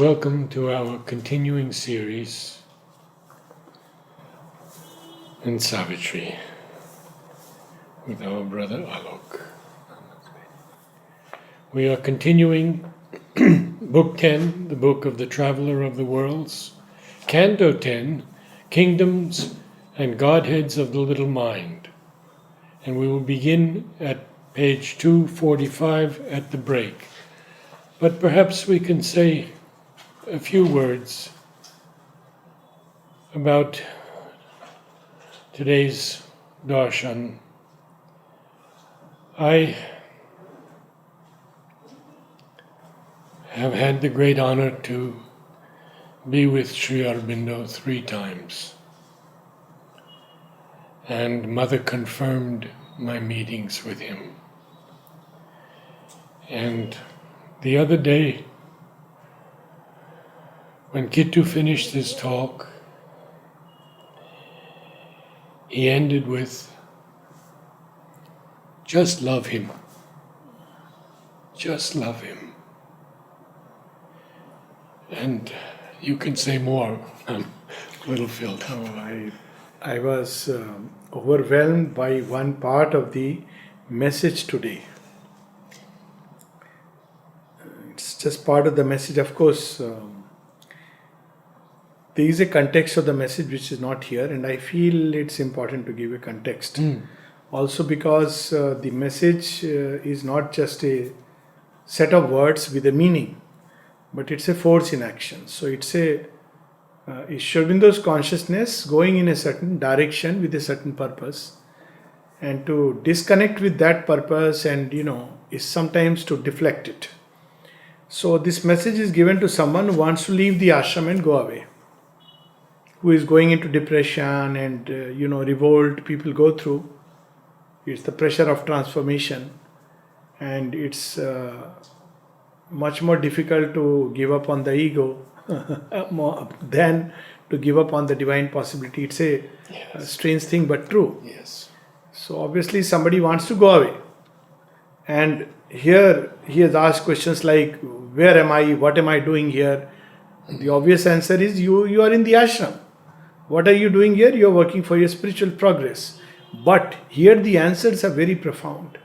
Welcome to our continuing series in Savitri with our brother Alok. We are continuing Book 10, the Book of the Traveler of the Worlds, Canto 10, Kingdoms and Godheads of the Little Mind. And we will begin at page 245 at the break. But perhaps we can say a few words about today's darshan. I have had the great honor to be with Sri Aurobindo 3 times. And Mother confirmed my meetings with him. And the other day, when Kittu finished his talk, he ended with, "Just love him. Just love him." And you can say more. I'm a little filled up. I was overwhelmed by one part of the message today. It's just part of the message. Of course, there is a context of the message which is not here, and I feel it's important to give a context. Also because the message is not just a set of words with a meaning, but it's a force in action. So it's Sri Aurobindo's consciousness going in a certain direction with a certain purpose, and to disconnect with that purpose and is sometimes to deflect it. So this message is given to someone who wants to leave the ashram and go away, who is going into depression and revolt people go through. It's the pressure of transformation, and it's much more difficult to give up on the ego than to give up on the divine possibility. It's a strange thing but true. Yes. So obviously somebody wants to go away, and here he has asked questions like, where am I, what am I doing here? The obvious answer is you are in the ashram. What are you doing here? You are working for your spiritual progress. But here the answers are very profound.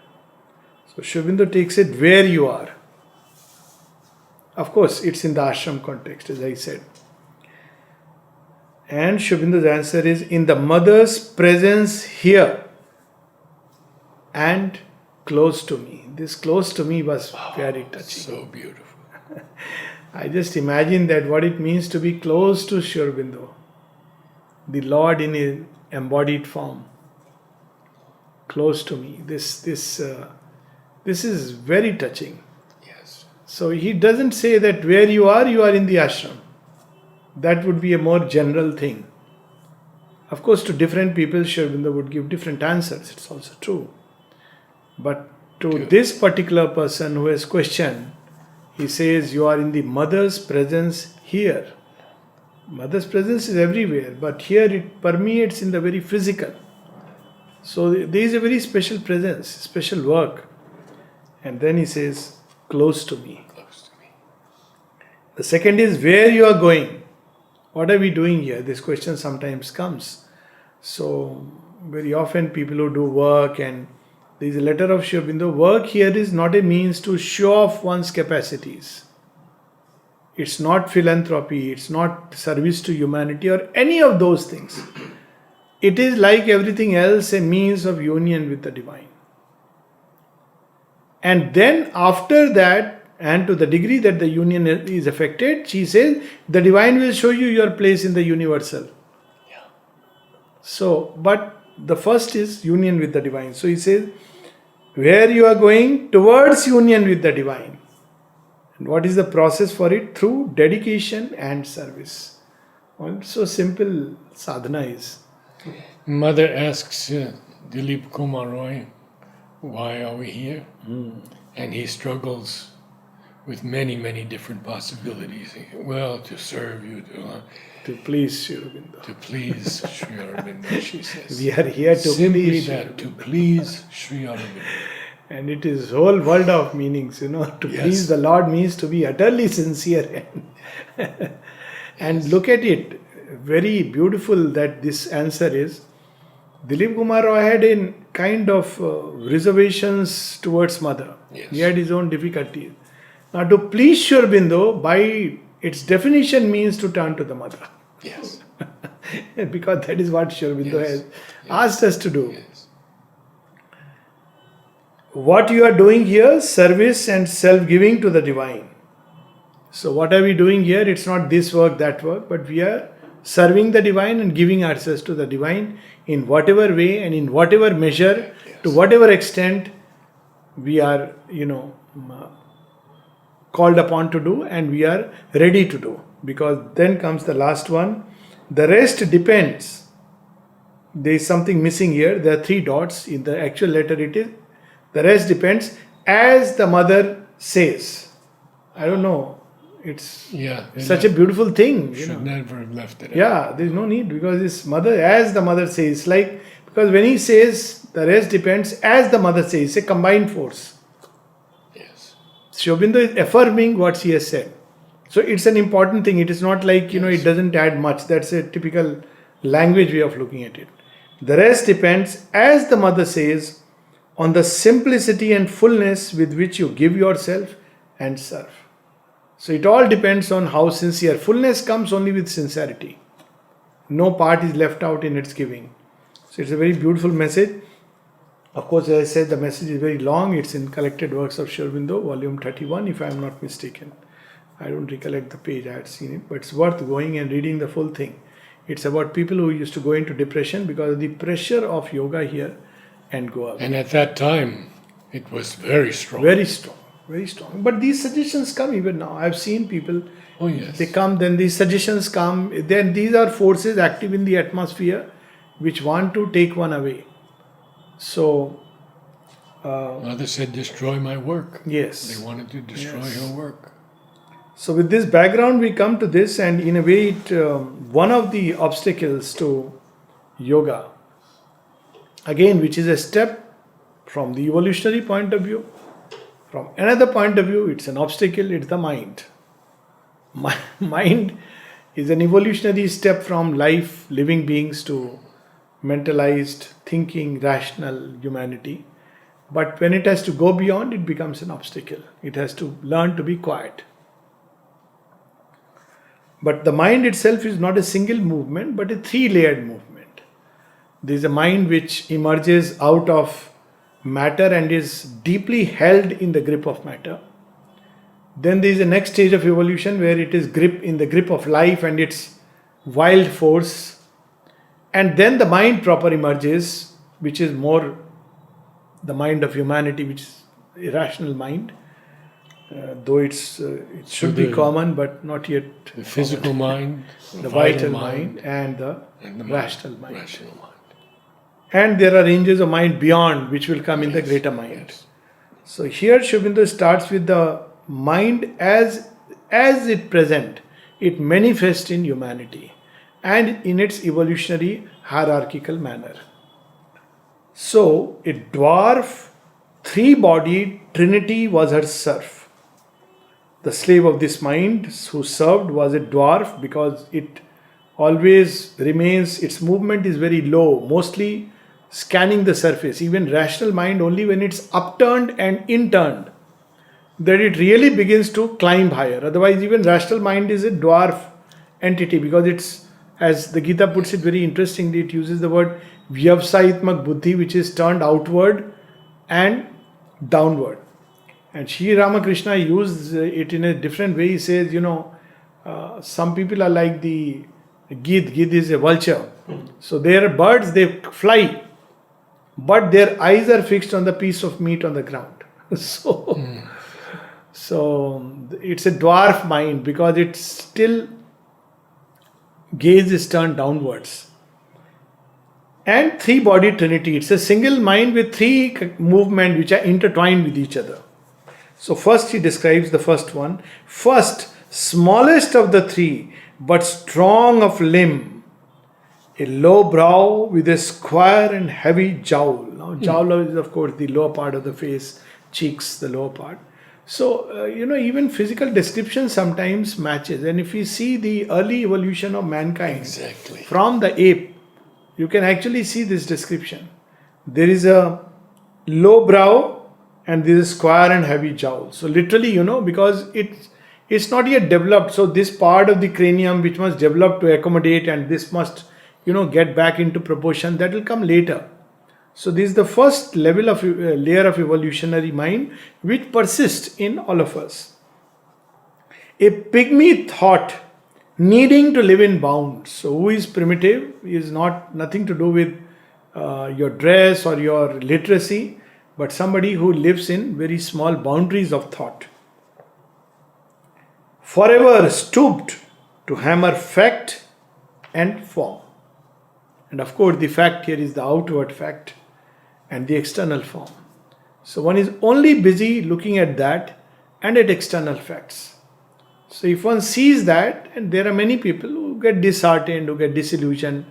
So Sri Aurobindo takes it where you are. Of course, it's in the ashram context, as I said. And Sri Aurobindo's answer is, in the mother's presence here and close to me. This close to me was very touching. So beautiful. I just imagine that what it means to be close to Sri Aurobindo, the Lord in his embodied form, close to me. This is very touching. Yes. So he doesn't say that where you are in the ashram. That would be a more general thing. Of course, to different people, Sri Aurobindo would give different answers. It's also true. But to this particular person who has questioned, he says, you are in the mother's presence here. Mother's presence is everywhere, but here it permeates in the very physical. So there is a very special presence, special work. And then he says, close to me. Close to me. The second is, where you are going. What are we doing here? This question sometimes comes. So very often people who do work, and there is a letter of Sri Aurobindo, work here is not a means to show off one's capacities. It's not philanthropy, it's not service to humanity or any of those things. It is, like everything else, a means of union with the divine. And then after that, and to the degree that the union is affected, she says, the divine will show you your place in the universal. Yeah. So, but the first is union with the divine. So he says, where you are going, towards union with the divine. And what is the process for it? Through dedication and service. So simple sadhana is. Mother asks Dilip Kumar Roy, why are we here? And he struggles with many, many different possibilities. Well, to serve you, To please Sri Aurobindo. to please Sri Aurobindo, she says. We are here to Simply please Sri that, to please Sri Aurobindo. And it is whole world of meanings, To Yes. please the Lord means to be utterly sincere. And look at it, very beautiful that this answer is. Dilip Kumar Roy had a kind of reservations towards mother. Yes. He had his own difficulties. Now, to please Sri Aurobindo, by its definition, means to turn to the mother. Yes. Because that is what Sri Aurobindo Yes. has asked us to do. Yes. What you are doing here, service and self-giving to the divine. So what are we doing here? It's not this work, that work, but we are serving the divine and giving ourselves to the divine in whatever way and in whatever measure, to whatever extent we are, called upon to do and we are ready to do. Because then comes the last one. The rest depends. There is something missing here. There are 3 dots. In the actual letter it is, the rest depends as the mother says. I don't know. It's such a beautiful thing. Should never have left it. Yeah, there is no need because it's mother, as the mother says. Like, because when he says the rest depends as the mother says, it's a combined force. Yes. Sri Aurobindo is affirming what she has said. So it's an important thing. It is not like, it doesn't add much. That's a typical language way of looking at it. The rest depends, as the mother says, on the simplicity and fullness with which you give yourself and serve. So it all depends on how sincere. Fullness comes only with sincerity. No part is left out in its giving. So it's a very beautiful message. Of course, as I said, the message is very long. It's in Collected Works of Sri Aurobindo, volume 31, if I am not mistaken. I don't recollect the page, I had seen it, but it's worth going and reading the full thing. It's about people who used to go into depression because of the pressure of yoga here and go away. And at that time, it was very strong. Very strong. Very strong. But these suggestions come even now. I've seen people, Oh, yes. they come, then these suggestions come. Then these are forces active in the atmosphere which want to take one away. So, Mother said, destroy my work. yes. They wanted to destroy her work. So with this background, we come to this, and in a way, one of the obstacles to yoga, again, which is a step from the evolutionary point of view. From another point of view, it's an obstacle, it's the mind. Mind is an evolutionary step from life, living beings to mentalized, thinking, rational humanity. But when it has to go beyond, it becomes an obstacle. It has to learn to be quiet. But the mind itself is not a single movement, but a 3-layered movement. There is a mind which emerges out of matter and is deeply held in the grip of matter. Then there is a next stage of evolution where it is in the grip of life and its wild force. And then the mind proper emerges, which is more the mind of humanity, which is a rational mind. Though it should be common, but not yet. The physical mind, The vital mind and the rational mind. Rational mind. And there are ranges of mind beyond which will come in the greater mind. Yes. So here Sri Aurobindo starts with the mind as it present. It manifests in humanity and in its evolutionary hierarchical manner. So a dwarf, 3-bodied Trinity was her serf. The slave of this mind who served was a dwarf because it always remains, its movement is very low, mostly scanning the surface. Even rational mind, only when it's upturned and inturned, that it really begins to climb higher. Otherwise, even rational mind is a dwarf entity because it's, as the Gita puts it very interestingly, it uses the word vyavsaitmak buddhi, which is turned outward and downward. And Sri Ramakrishna used it in a different way. He says, some people are like the Gid. Gid is a vulture. So they are birds, they fly, but their eyes are fixed on the piece of meat on the ground. So it's a dwarf mind because it's still gaze is turned downwards. And 3-bodied Trinity. It's a single mind with 3 movements which are intertwined with each other. So first he describes the first one. First, smallest of the 3, but strong of limb, A low brow with a square and heavy jowl. Now, jowl is, of course, the lower part of the face, cheeks, the lower part. So, even physical description sometimes matches. And if we see the early evolution of mankind Exactly. from the ape, you can actually see this description. There is a low brow and there is square and heavy jowl. So, literally, because it's not yet developed. So, this part of the cranium which must develop to accommodate, and this must get back into proportion, that will come later. So this is the first level of layer of evolutionary mind which persists in all of us. A pygmy thought needing to live in bounds. So who is primitive is nothing to do with your dress or your literacy, but somebody who lives in very small boundaries of thought. Forever stooped to hammer fact and form. And of course, the fact here is the outward fact and the external form. So one is only busy looking at that and at external facts. So if one sees that, and there are many people who get disheartened, who get disillusioned,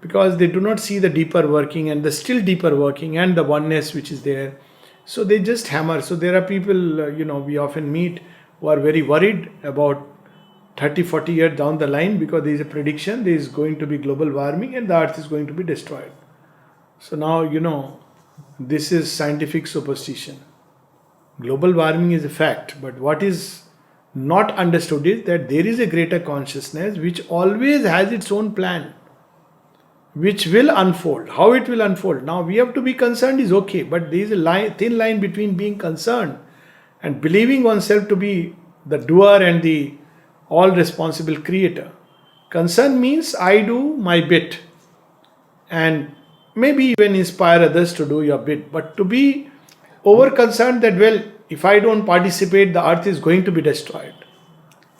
because they do not see the deeper working and the still deeper working and the oneness which is there. So they just hammer. So there are people, we often meet who are very worried about 30-40 years down the line, because there is a prediction there is going to be global warming and the earth is going to be destroyed. So now, this is scientific superstition. Global warming is a fact, but what is not understood is that there is a greater consciousness which always has its own plan, which will unfold. How it will unfold? Now we have to be concerned is okay, but there is a thin line between being concerned and believing oneself to be the doer and the all responsible creator. Concern means I do my bit and maybe even inspire others to do your bit. But to be over concerned that, well, if I don't participate, the earth is going to be destroyed.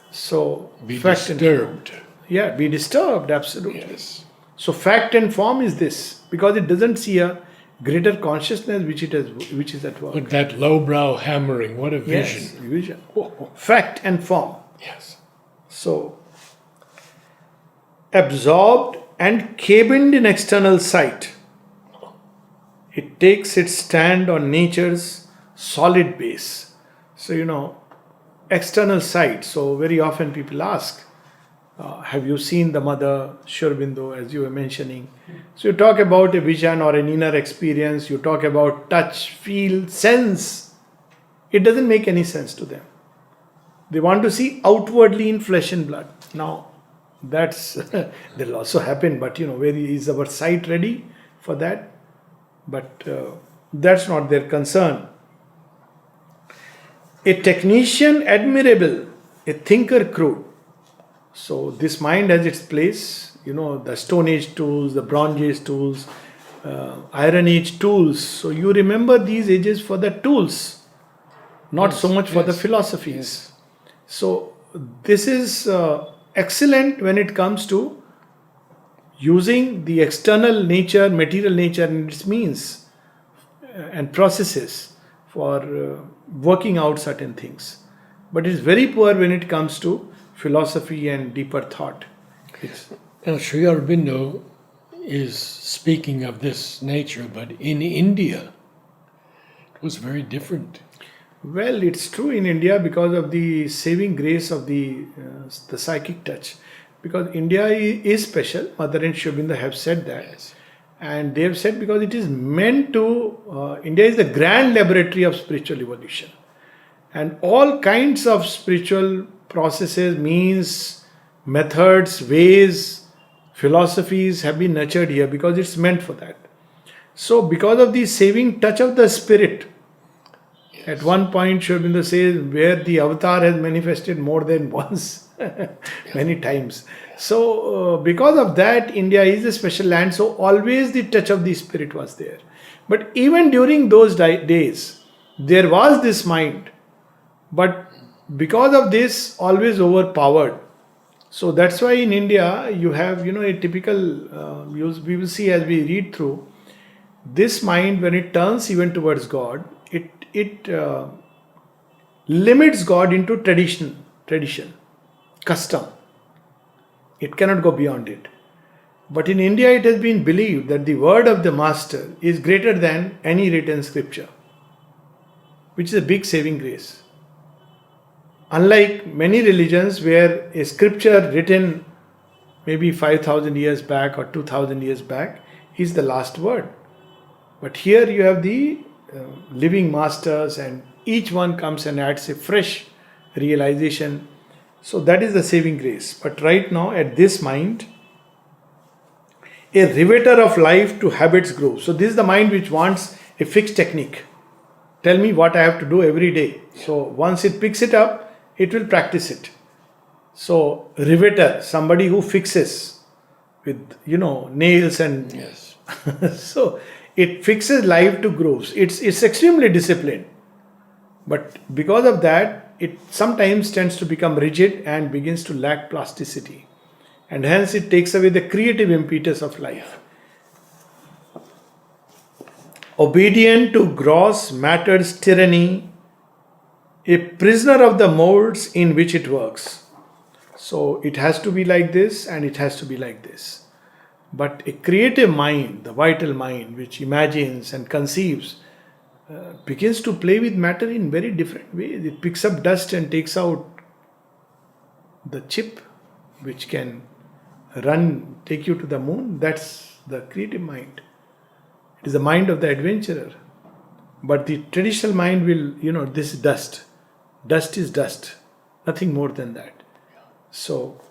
So, Be fact disturbed. be disturbed, absolutely. Yes. So, fact and form is this, because it doesn't see a greater consciousness which is at work. But that lowbrow hammering, what a vision. Yes, vision. Fact and form. Yes. So, absorbed and cabined in external sight, it takes its stand on nature's solid base. So, external sight. So, very often people ask, have you seen the mother, Sri Aurobindo, as you were mentioning? So, you talk about a vision or an inner experience, you talk about touch, feel, sense. It doesn't make any sense to them. They want to see outwardly in flesh and blood. Now, that's will also happen, but where is our sight ready for that? But that's not their concern. A technician admirable, a thinker crude. So this mind has its place. The Stone Age tools, the Bronze Age tools, Iron Age tools. So you remember these ages for the tools, not so much for the philosophies. Yes. So this is excellent when it comes to using the external nature, material nature and its means and processes for working out certain things. But it's very poor when it comes to philosophy and deeper thought. Now, Sri Aurobindo is speaking of this nature, but in India, it was very different. Well, it's true in India because of the saving grace of the psychic touch. Because India is special. Mother and Sri Aurobindo have said that. Yes. And they have said because it is meant to, India is the grand laboratory of spiritual evolution. And all kinds of spiritual processes, means, methods, ways, philosophies have been nurtured here because it's meant for that. So because of the saving touch of the spirit, at one point, Sri Aurobindo says, where the avatar has manifested more than once, many times. So, because of that, India is a special land. So, always the touch of the spirit was there. But even during those days, there was this mind. But because of this, always overpowered. So, that's why in India, you have, a typical, we will see as we read through, this mind, when it turns even towards God, it limits God into tradition, custom. It cannot go beyond it. But in India, it has been believed that the word of the master is greater than any written scripture, which is a big saving grace. Unlike many religions where a scripture written maybe 5,000 years back or 2,000 years back is the last word. But here you have the living masters, and each one comes and adds a fresh realization. So that is the saving grace. But right now, at this mind, a riveter of life to habits grow. So this is the mind which wants a fixed technique. Tell me what I have to do every day. So once it picks it up, it will practice it. So riveter, somebody who fixes with nails and Yes. so it fixes life to grooves. It's extremely disciplined. But because of that, it sometimes tends to become rigid and begins to lack plasticity. And hence it takes away the creative impetus of life. Obedient to gross matter's tyranny, a prisoner of the molds in which it works. So it has to be like this and it has to be like this. But a creative mind, the vital mind which imagines and conceives, begins to play with matter in very different ways. It picks up dust and takes out the chip which can take you to the moon. That's the creative mind. It is the mind of the adventurer. But the traditional mind will, this is dust. Dust is dust. Nothing more than that. So,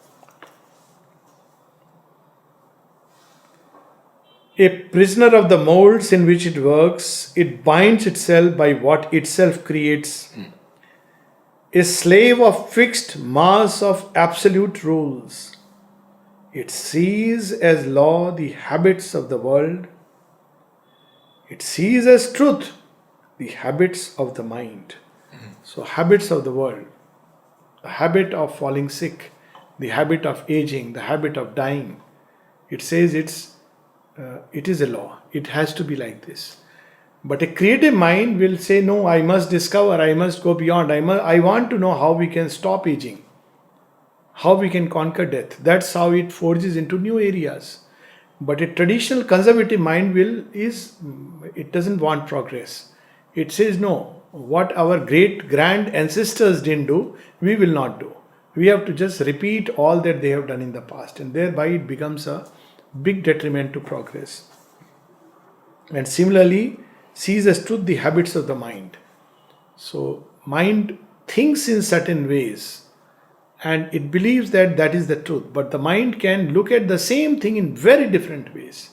a prisoner of the molds in which it works, it binds itself by what itself creates. A slave of fixed mass of absolute rules. It sees as law the habits of the world. It sees as truth the habits of the mind. So habits of the world. The habit of falling sick, the habit of aging, the habit of dying. It says it is a law. It has to be like this. But a creative mind will say, no, I must discover, I must go beyond. I want to know how we can stop aging, how we can conquer death. That's how it forges into new areas. But a traditional conservative mind it doesn't want progress. It says, no, what our great grand ancestors didn't do, we will not do. We have to just repeat all that they have done in the past, and thereby it becomes a big detriment to progress. And similarly, sees as truth the habits of the mind. So mind thinks in certain ways and it believes that that is the truth, but the mind can look at the same thing in very different ways.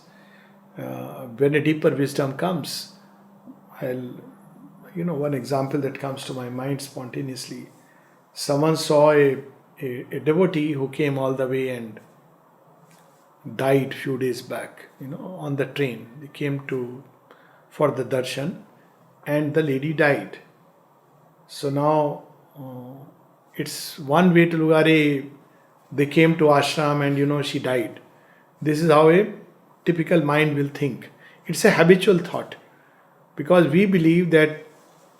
When a deeper wisdom comes, one example that comes to my mind spontaneously. Someone saw a devotee who came all the way and died few days back, on the train. They came for the darshan and the lady died. So now it's one way to look at they came to ashram and she died. This is how a typical mind will think. It's a habitual thought because we believe that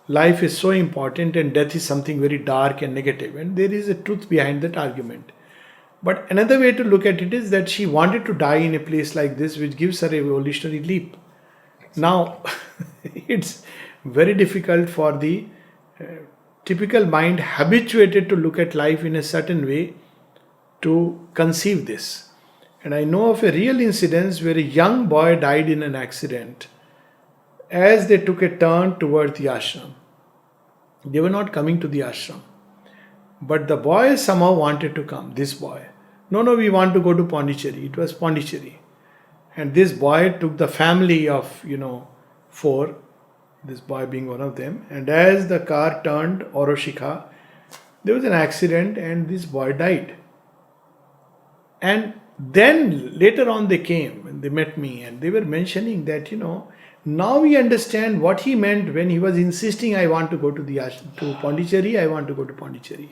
life is so important and death is something very dark and negative, and there is a truth behind that argument. But another way to look at it is that she wanted to die in a place like this, which gives her a evolutionary leap. Now, it's very difficult for the typical mind habituated to look at life in a certain way to conceive this. And I know of a real incident where a young boy died in an accident as they took a turn toward the ashram. They were not coming to the ashram. But the boy somehow wanted to come, this boy. No, we want to go to Pondicherry. It was Pondicherry. And this boy took the family of, 4, this boy being one of them. And as the car turned Oroshika, there was an accident and this boy died. And then later on they came and they met me and they were mentioning that, now we understand what he meant when he was insisting, I want to go to Pondicherry, I want to go to Pondicherry.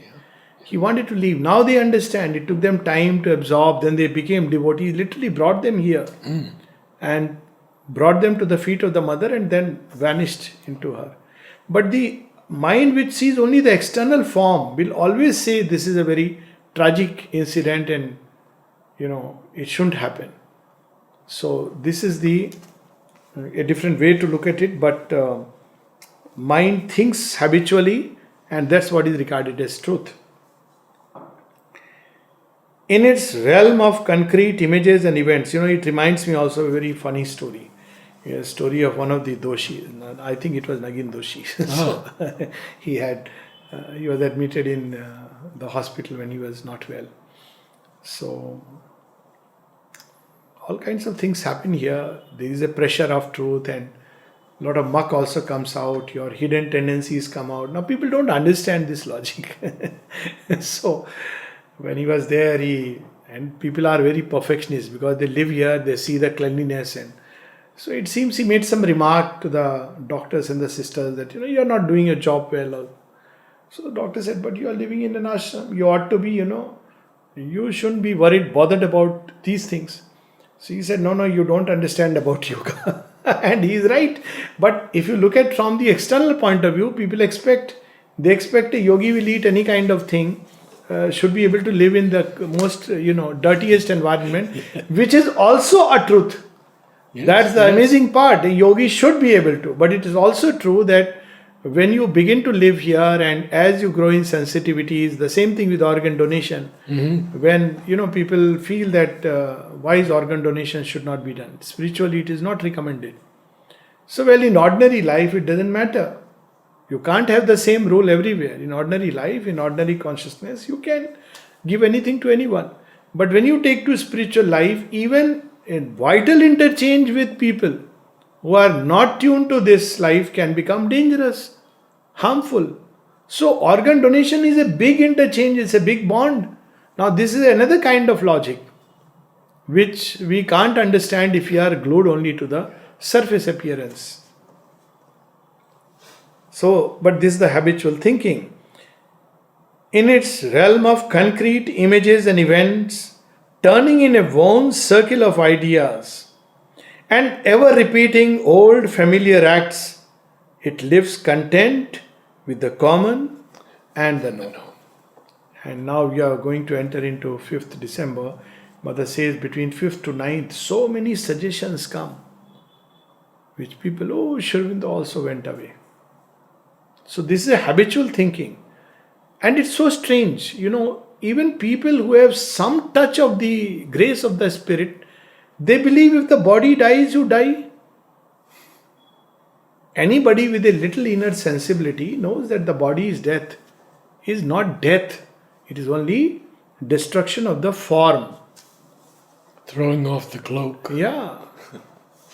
He wanted to leave. Now they understand. It took them time to absorb. Then they became devotees. Literally brought them here and brought them to the feet of the mother and then vanished into her. But the mind which sees only the external form will always say this is a very tragic incident and it shouldn't happen. So this is a different way to look at it, but mind thinks habitually, and that's what is regarded as truth. In its realm of concrete images and events, it reminds me also of a very funny story. A story of one of the Doshi. I think it was Nagin Doshi. Oh. So he was admitted in the hospital when he was not well. So all kinds of things happen here. There is a pressure of truth, and a lot of muck also comes out. Your hidden tendencies come out. Now people don't understand this logic. So when he was there, and people are very perfectionist because they live here, they see the cleanliness, and so it seems he made some remark to the doctors and the sisters that you are not doing your job well. So the doctor said, but you are living in an ashram, you ought to be, you shouldn't be bothered about these things. So he said, no, you don't understand about yoga. And he is right. But if you look at from the external point of view, people expect a yogi will eat any kind of thing, should be able to live in the most, dirtiest environment, which is also a truth. Yes, That's the amazing part. A yogi should be able to. But it is also true that when you begin to live here and as you grow in sensitivities, the same thing with organ donation. Mm-hmm. When people feel that why is organ donation should not be done. Spiritually, it is not recommended. So, well, in ordinary life, it doesn't matter. You can't have the same rule everywhere. In ordinary life, in ordinary consciousness, you can give anything to anyone. But when you take to spiritual life, even in vital interchange with people who are not tuned to this life can become dangerous, harmful. So organ donation is a big interchange, it's a big bond. Now this is another kind of logic which we can't understand if we are glued only to the surface appearance. So, but this is the habitual thinking. In its realm of concrete images and events, turning in a worn circle of ideas and ever repeating old familiar acts, it lives content with the common and the known. And now we are going to enter into 5th December. Mother says between 5th to 9th, so many suggestions come, which people, Sri Aurobindo also went away. So this is a habitual thinking. And it's so strange, even people who have some touch of the grace of the spirit, they believe if the body dies, you die. Anybody with a little inner sensibility knows that the body is death. Is not death. It is only destruction of the form. Throwing off the cloak. Yeah.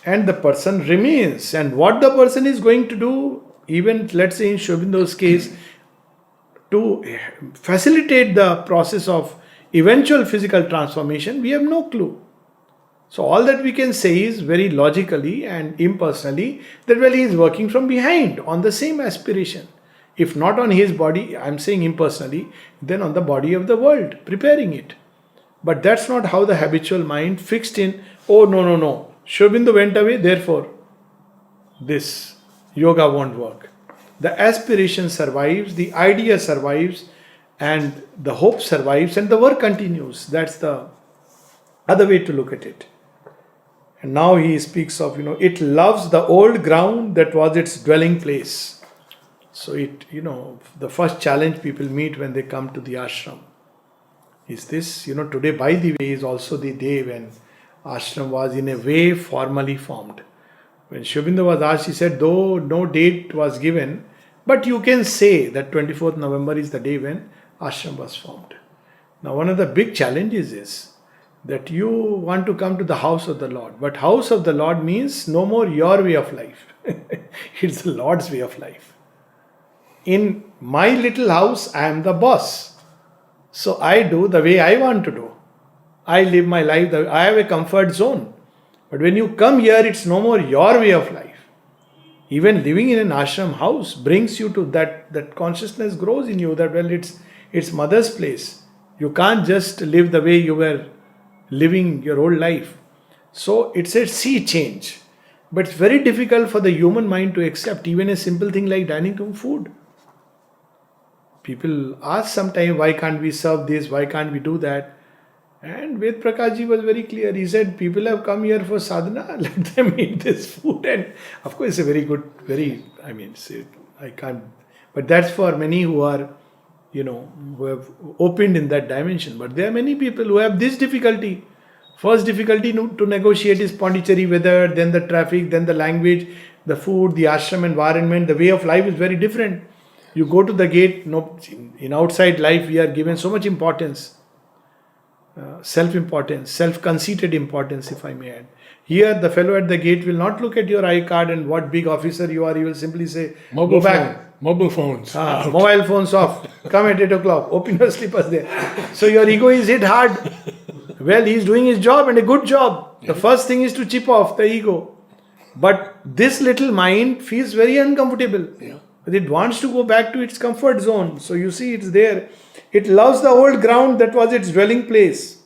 And the person remains. And what the person is going to do, even let's say in Sri Aurobindo's case, to facilitate the process of eventual physical transformation, we have no clue. So all that we can say is very logically and impersonally that he is working from behind on the same aspiration. If not on his body, I'm saying impersonally, then on the body of the world, preparing it. But that's not how the habitual mind fixed in, no. Sri Aurobindo went away, therefore this yoga won't work. The aspiration survives, the idea survives, and the hope survives, and the work continues. That's the other way to look at it. And now he speaks of, it loves the old ground that was its dwelling place. So the first challenge people meet when they come to the ashram is this, today by the way is also the day when ashram was in a way formally formed. When Sri Aurobindo was asked, he said, though no date was given, but you can say that 24th November is the day when ashram was formed. Now one of the big challenges is that you want to come to the house of the Lord. But house of the Lord means no more your way of life. It's the Lord's way of life. In my little house, I am the boss. So I do the way I want to do. I live my life, I have a comfort zone. But when you come here, it's no more your way of life. Even living in an ashram house brings you to that consciousness grows in you that, well, it's mother's place. You can't just live the way you were living your whole life. So it's a sea change. But it's very difficult for the human mind to accept even a simple thing like dining room food. People ask sometimes, why can't we serve this? Why can't we do that? And Ved Prakash ji was very clear. He said, people have come here for sadhana, let them eat this food. And of course, it's a very good, I can't, but that's for many who are, who have opened in that dimension. But there are many people who have this difficulty. First difficulty to negotiate is Pondicherry weather, then the traffic, then the language, the food, the ashram environment, the way of life is very different. You go to the gate, in outside life we are given so much importance. Self-importance, self-conceited importance, if I may add. Here, the fellow at the gate will not look at your eye card and what big officer you are. He will simply say, Mobile go back. phone. Mobile phones. Mobile phones off. Come at 8 o'clock. Open your slippers there. So your ego is hit hard. Well, he is doing his job and a good job. The first thing is to chip off the ego. But this little mind feels very uncomfortable. Yeah. It wants to go back to its comfort zone. So you see, it's there. It loves the old ground that was its dwelling place.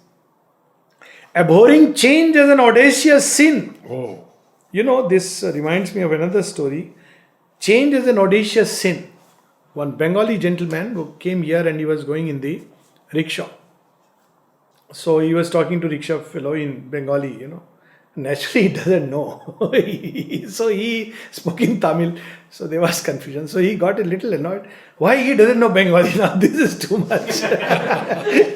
Abhorring change as an audacious sin. Oh. This reminds me of another story. Change is an audacious sin. One Bengali gentleman who came here and he was going in the rickshaw. So he was talking to rickshaw fellow in Bengali, Naturally, he doesn't know. So he spoke in Tamil. So there was confusion. So he got a little annoyed. Why he doesn't know Bengali now? This is too much.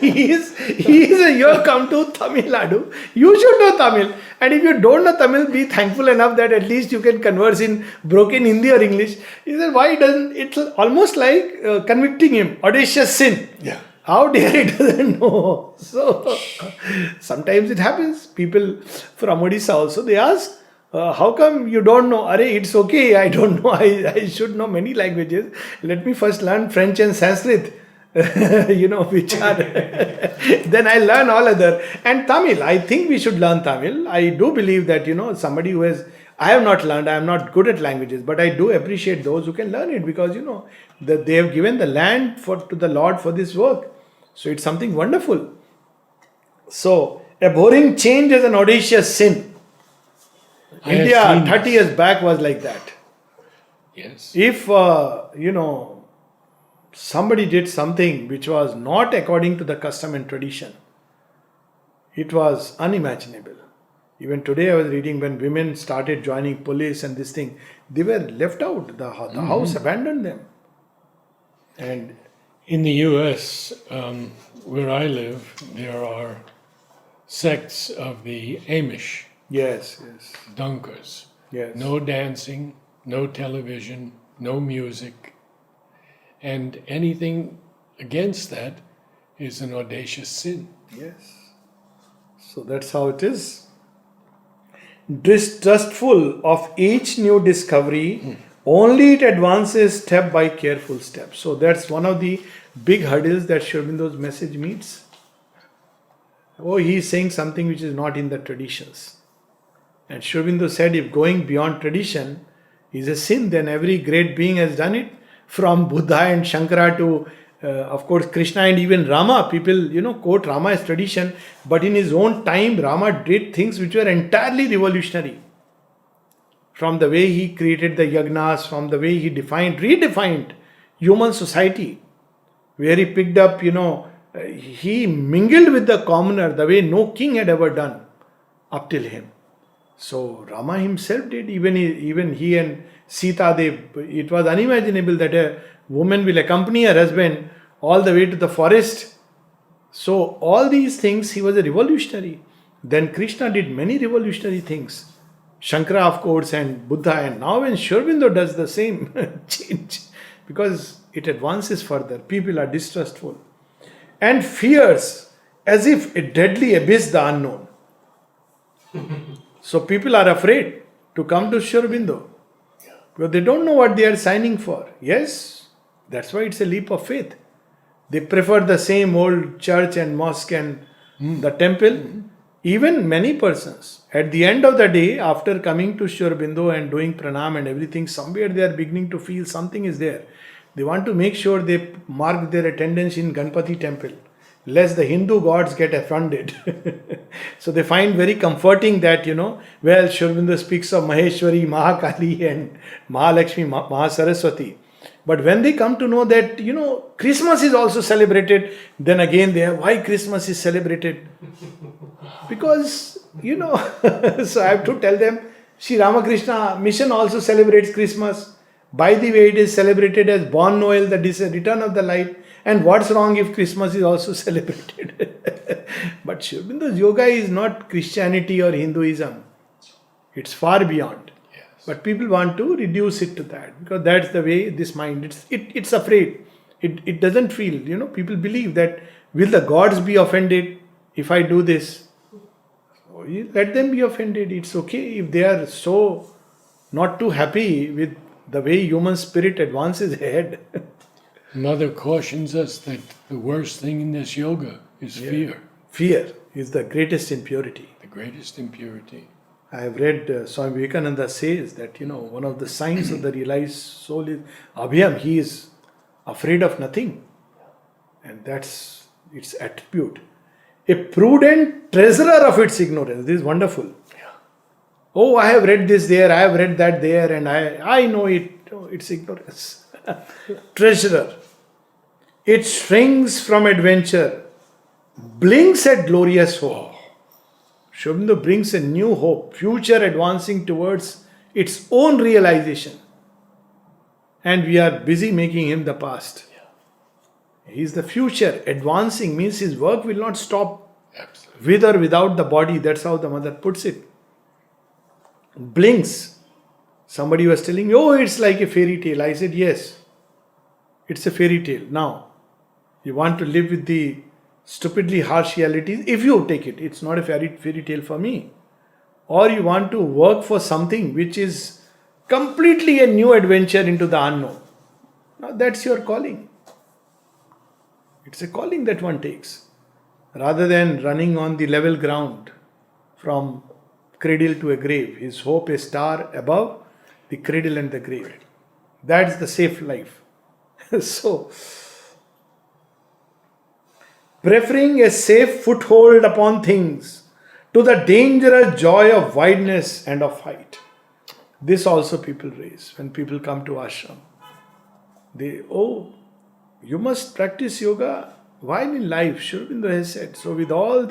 You have come to Tamil Nadu. You should know Tamil. And if you don't know Tamil, be thankful enough that at least you can converse in broken Hindi or English. He said, why doesn't, it's almost like convicting him. Audacious sin. Yeah. How dare he doesn't know? So sometimes it happens. People from Odisha also, they ask, how come you don't know? It's okay, I don't know. I should know many languages. Let me first learn French and Sanskrit. Which are then I learn all other. And Tamil, I think we should learn Tamil. I do believe that, somebody who has, I have not learned, I am not good at languages, but I do appreciate those who can learn it because, that they have given the land to the Lord for this work. So it's something wonderful. So, abhorring change is an audacious sin. India 30 years back was like that. Yes. If, somebody did something which was not according to the custom and tradition, it was unimaginable. Even today I was reading when women started joining police and this thing, they were left out. The house abandoned them. And in the US, where I live, there are sects of the Amish. yes. Dunkers. Yes. No dancing, no television, no music. And anything against that is an audacious sin. Yes. So that's how it is. Distrustful of each new discovery, only it advances step by careful step. So that's one of the big hurdles that Sri Aurobindo's message meets. Oh, he is saying something which is not in the traditions. And Sri Aurobindo said, if going beyond tradition is a sin, then every great being has done it. From Buddha and Shankara to, of course, Krishna and even Rama. People, quote Rama as tradition. But in his own time, Rama did things which were entirely revolutionary. From the way he created the yagnas, from the way he redefined human society. Where he picked up, he mingled with the commoner the way no king had ever done up till him. So Rama himself did, even he and Sita, it was unimaginable that a woman will accompany her husband all the way to the forest. So all these things, he was a revolutionary. Then Krishna did many revolutionary things. Shankara, of course, and Buddha, and now when Sri Aurobindo does the same change, because it advances further. People are distrustful and fears as if a deadly abyss the unknown. So people are afraid to come to Sri Aurobindo because they don't know what they are signing for. Yes, that's why it's a leap of faith. They prefer the same old church and mosque and the temple. Even many persons, at the end of the day, after coming to Sri Aurobindo and doing pranam and everything, somewhere they are beginning to feel something is there. They want to make sure they mark their attendance in Ganpati temple, lest the Hindu gods get offended. So they find very comforting that, Sri Aurobindo speaks of Maheshwari, Mahakali and Mahalakshmi, Mahasaraswati. But when they come to know that, Christmas is also celebrated, then again they are, why Christmas is celebrated? Because, so I have to tell them, Sri Ramakrishna Mission also celebrates Christmas. By the way, it is celebrated as Born Noel, the return of the light. And what's wrong if Christmas is also celebrated? But Sri Aurobindo's yoga is not Christianity or Hinduism. It's far beyond. Yes. But people want to reduce it to that, because that's the way this mind, it's afraid. It doesn't feel, people believe that, will the gods be offended if I do this? So let them be offended. It's okay if they are so not too happy with the way human spirit advances ahead. Mother cautions us that the worst thing in this yoga is fear. Fear is the greatest impurity. The greatest impurity. I have read Swami Vivekananda says that, one of the signs of the realized soul is Abhyam, he is afraid of nothing. And that's its attribute. A prudent treasurer of its ignorance. This is wonderful. Yeah. Oh, I have read this there, I have read that there, and I know it. Oh, it's ignorance. Treasurer. It shrinks from adventure, blinks at glorious hope. Sri Aurobindo brings a new hope, future advancing towards its own realization. And we are busy making him the past. He is the future. Advancing means his work will not stop. Absolutely. With or without the body. That's how the mother puts it. Blinks. Somebody was telling me, oh, it's like a fairy tale. I said, yes, it's a fairy tale. Now, you want to live with the stupidly harsh realities, if you take it, it's not a fairy tale for me. Or you want to work for something which is completely a new adventure into the unknown. Now, that's your calling. It's a calling that one takes. Rather than running on the level ground from cradle to a grave. His hope a star above the cradle and the grave. That's the safe life. So, preferring a safe foothold upon things to the dangerous joy of wideness and of height. This also people raise when people come to ashram. You must practice yoga while in life, Sri Aurobindo has said. So with all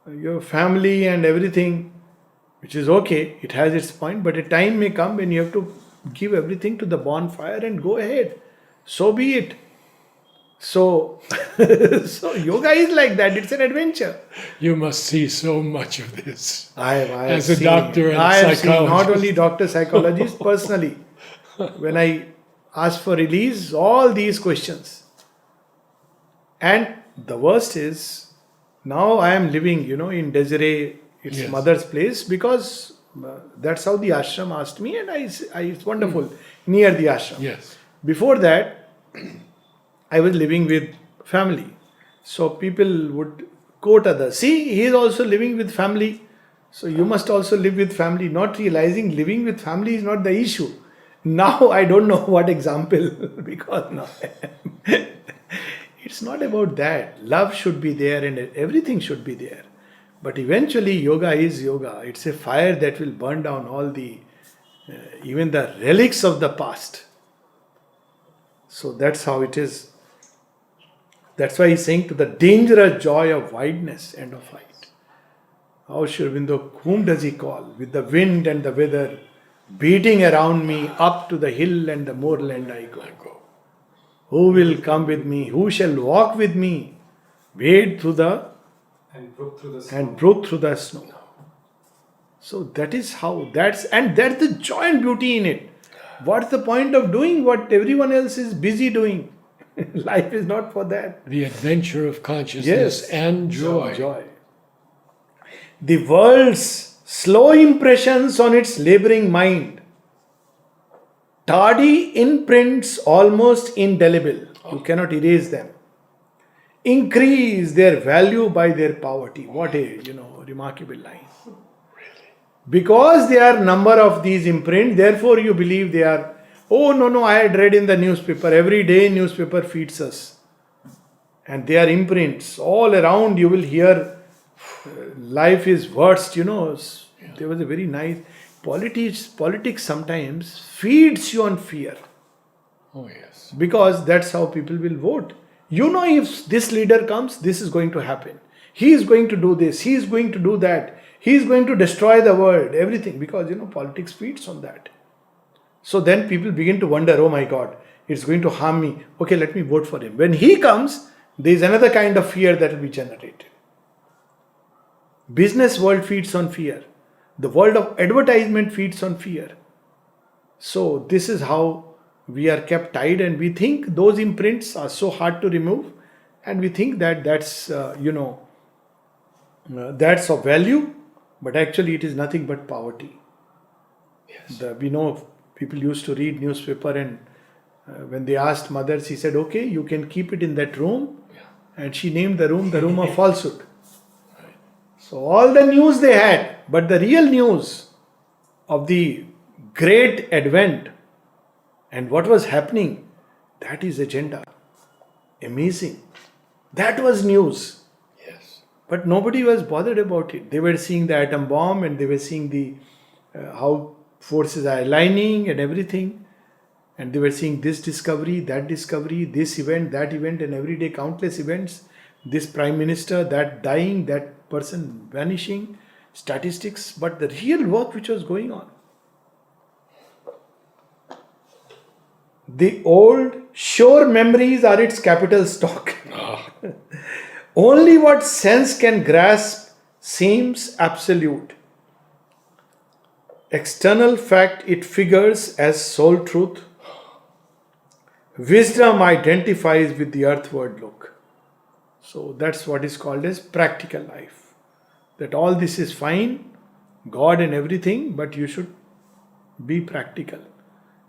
your family and everything, which is okay, it has its point, but a time may come when you have to give everything to the bonfire and go ahead. So be it. So yoga is like that. It's an adventure. You must see so much of this. I have as a seen, doctor and I have seen psychologist. not only doctor, psychologist, personally. When I ask for release, all these questions. And the worst is, now I am living, in Desiree, its Yes. mother's place, because that's how the ashram asked me, and it's wonderful, near the ashram. Yes. Before that, I was living with family. So people would quote others. See, he is also living with family. So you must also live with family. Not realizing living with family is not the issue. Now I don't know what example, because now it's not about that. Love should be there and everything should be there. But eventually yoga is yoga. It's a fire that will burn down all even the relics of the past. So that's how it is. That's why he's saying to the dangerous joy of wideness and of height. How Sri Aurobindo, whom does he call? With the wind and the weather beating around me, up to the hill and the moorland I go. Who will come with me? Who shall walk with me? Wade through and brook through the snow. and brook through the snow. So that is how, that's the joy and beauty in it. What's the point of doing what everyone else is busy doing? Life is not for that. The adventure of consciousness Yes. and joy. The world's slow impressions on its laboring mind, tardy imprints almost indelible, you cannot erase them, increase their value by their poverty. What a remarkable line. Because there are number of these imprints, therefore you believe they are. Oh no, I had read in the newspaper, every day newspaper feeds us. And they are imprints. All around you will hear life is worst, There was a very nice, politics sometimes feeds you on fear. Oh, yes. Because that's how people will vote. You know, if this leader comes, this is going to happen. He is going to do this, he is going to do that, he is going to destroy the world, everything. Because, politics feeds on that. So then people begin to wonder, oh my God, it's going to harm me. Okay, let me vote for him. When he comes, there is another kind of fear that will be generated. Business world feeds on fear. The world of advertisement feeds on fear. So this is how we are kept tied, and we think those imprints are so hard to remove, and we think that that's that's of value, but actually it is nothing but poverty. Yes. We know people used to read newspaper, and when they asked mothers, he said, okay, you can keep it in that room. Yeah. And she named the room of falsehood. Right. So all the news they had, but the real news of the great advent and what was happening, that is agenda. Amazing. That was news. Yes. But nobody was bothered about it. They were seeing the atom bomb, and they were seeing the how forces are aligning and everything. And they were seeing this discovery, this event, that event, and every day countless events. This prime minister, that dying, that person vanishing, statistics. But the real work which was going on. The old, sure memories are its capital stock. Only what sense can grasp seems absolute. External fact it figures as sole truth. Wisdom identifies with the earthward look. So that's what is called as practical life. That all this is fine, God and everything, but you should be practical.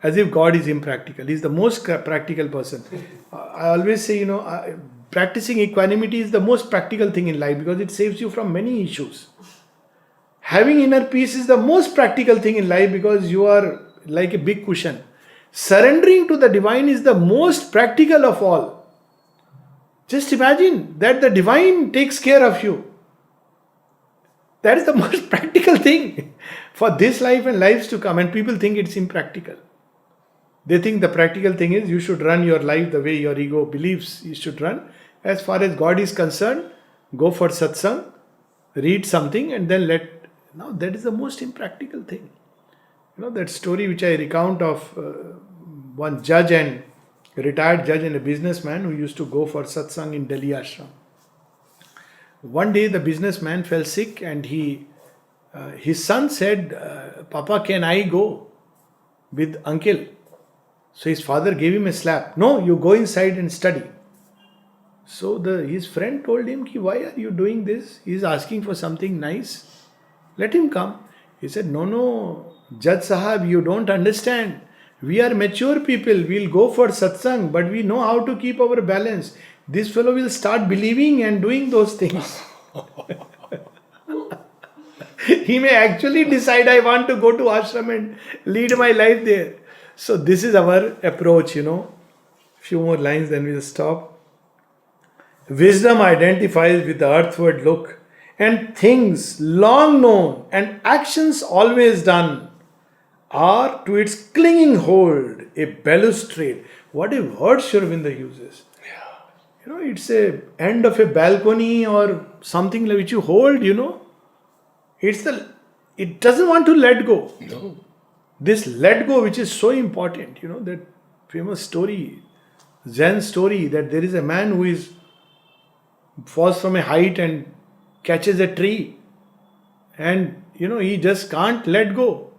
As if God is impractical. He is the most practical person. I always say, practicing equanimity is the most practical thing in life, because it saves you from many issues. Having inner peace is the most practical thing in life, because you are like a big cushion. Surrendering to the divine is the most practical of all. Just imagine that the divine takes care of you. That is the most practical thing for this life and lives to come. And people think it's impractical. They think the practical thing is you should run your life the way your ego believes you should run. As far as God is concerned, go for satsang, read something, and then Now that is the most impractical thing. That story which I recount of one judge and retired judge and a businessman who used to go for satsang in Delhi ashram. One day the businessman fell sick, and his son said, Papa, can I go with uncle? So his father gave him a slap. No, you go inside and study. So his friend told him, why are you doing this? He is asking for something nice. Let him come. He said, no, Judge Sahab, you don't understand. We are mature people. We'll go for satsang, but we know how to keep our balance. This fellow will start believing and doing those things. He may actually decide, I want to go to ashram and lead my life there. So this is our approach, Few more lines, then we'll stop. Wisdom identifies with the earthward look, and things long known and actions always done are to its clinging hold a balustrade. What a word Sri Aurobindo uses. Yeah. It's a end of a balcony or something like which you hold, it doesn't want to let go. No. This let go, which is so important, that famous story, Zen story, that there is a man who falls from a height and catches a tree, and he just can't let go.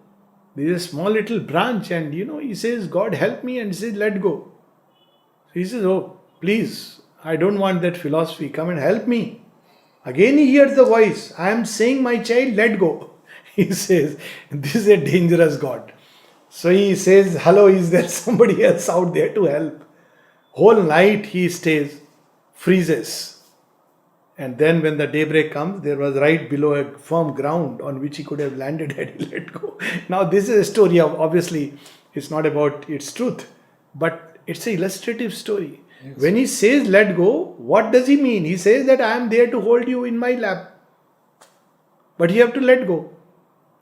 There is a small little branch, and he says, God help me, and he says, let go. So he says, oh please, I don't want that philosophy, come and help me. Again he hears the voice, I am saying, my child, let go. He says, this is a dangerous God. So he says, hello, is there somebody else out there to help? Whole night he stays, freezes. And then when the daybreak comes, there was right below a firm ground on which he could have landed had he let go. Now this is a story of, obviously, it's not about its truth, but it's an illustrative story. Yes. When he says let go, what does he mean? He says that I am there to hold you in my lap. But you have to let go.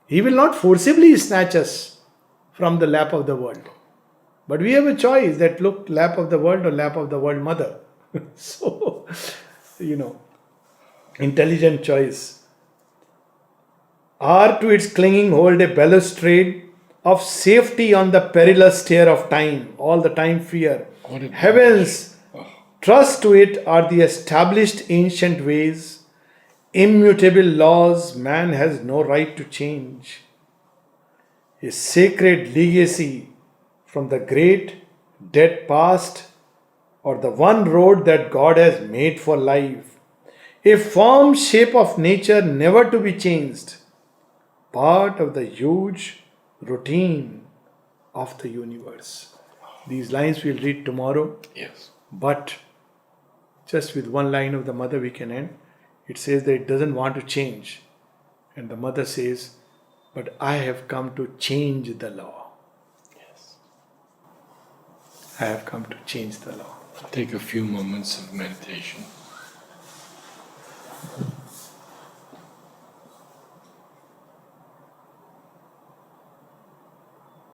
He will not forcibly snatch us from the lap of the world. But we have a choice that look, lap of the world or lap of the world mother. So, intelligent choice. Or to its clinging hold a balustrade of safety on the perilous stair of time, all the time fear. What a Heavens, trust to it are the established ancient ways, immutable laws man has no right to change. A sacred legacy from the great dead past, or the one road that God has made for life. A firm shape of nature never to be changed, part of the huge routine of the universe. These lines we'll read tomorrow, Yes. but just with one line of the mother we can end. It says that it doesn't want to change. And the mother says, but I have come to change the law. Yes. I have come to change the law. Take a few moments of meditation.